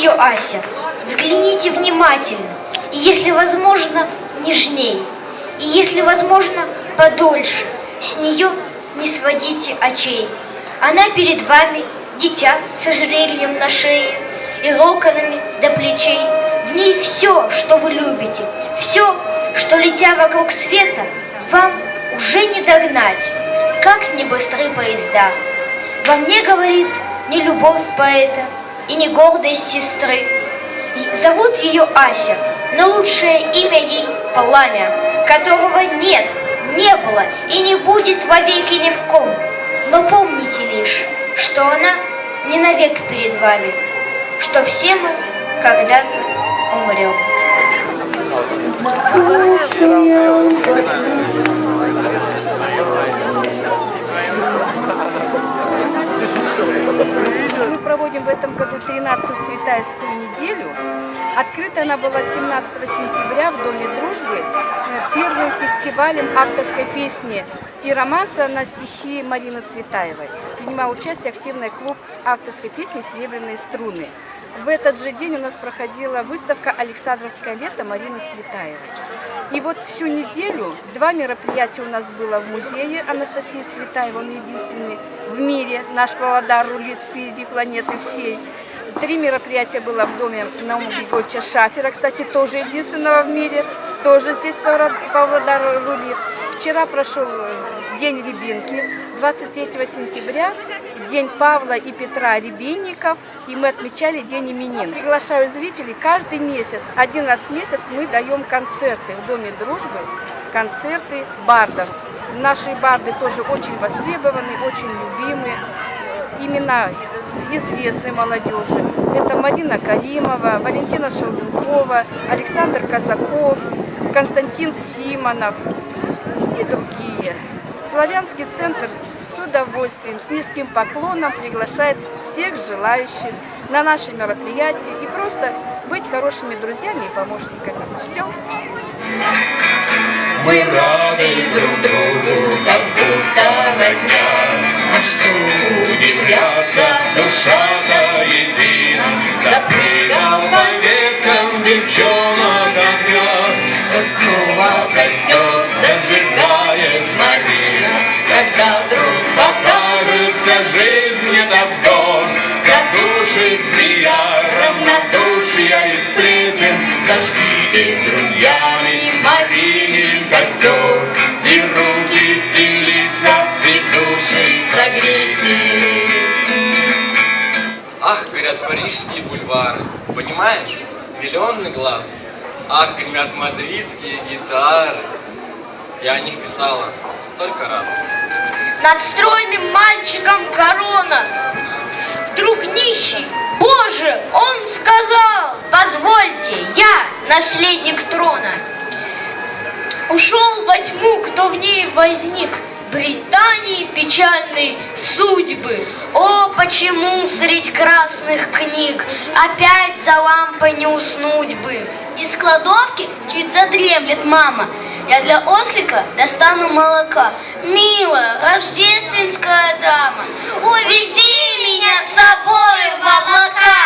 ее Ася. Взгляните внимательно, и если возможно, нежней, и если возможно, подольше. С нее не сводите очей. Она перед вами дитя с ожерельем на шее и локонами до плечей. В ней все, что вы любите, все, что, летя вокруг света, вам уже не догнать, как не быстры поезда. Во мне, говорит, не любовь поэта и не гордость сестры. Зовут ее Ася, но лучшее имя ей Пламя, которого нет, не было и не будет вовеки ни в ком. Но помните лишь, что она не навек перед вами, что все мы когда-то умрем. Мы проводим в этом году 13-ю Цветаевскую неделю. Открыта она была 17 сентября в Доме дружбы первым фестивалем авторской песни и романса на стихи Марины Цветаевой. Принимал участие активный клуб авторской песни «Серебряные струны». В этот же день у нас проходила выставка «Александровское лето» Марины Цветаевой. И вот всю неделю 2 мероприятия у нас было в музее Анастасии Цветаевой, он единственный в мире, наш Павлодар рулит впереди планеты всей. 3 мероприятия было в доме Наума Григорьевича Шафера, кстати, тоже единственного в мире, тоже здесь Павлодар рулит. Вчера прошел День Рябинки, 23 сентября, День Павла и Петра Рябинников, и мы отмечали День именин. Приглашаю зрителей каждый месяц, 1 раз в месяц мы даем концерты в Доме дружбы, концерты бардов. Наши барды тоже очень востребованы, очень любимы. Имена известной молодежи. Это Марина Каримова, Валентина Шелдункова, Александр Казаков, Константин Симонов и другие. Славянский центр с удовольствием, с низким поклоном приглашает всех желающих на наши мероприятия и просто быть хорошими друзьями и помощниками. Ждем! Мы рады друг другу, как будто родня, а что удивляться, душа-то едина. Запрыгал по веткам девчонок огня, то снова костер зажигает Марина. Когда вдруг покажется жизнь недоздор, задушит змея равнодушия и сплетен. Зажгите с друзьями Маринин костер, и руки, и лица, и души согрейте. Ах, горят парижские бульвары, понимаешь, миллионный глаз. Ах, гремят мадридские гитары. Я о них писала столько раз. Над стройным мальчиком корона. Вдруг нищий, Боже, он сказал: позвольте, я наследник трона. Ушел во тьму, кто в ней возник, Британии печальной судьбы. О, почему средь красных книг опять за лампой не уснуть бы? Из кладовки чуть задремлет мама. Я для ослика достану молока. Милая рождественская дама, увези меня с собой в облака.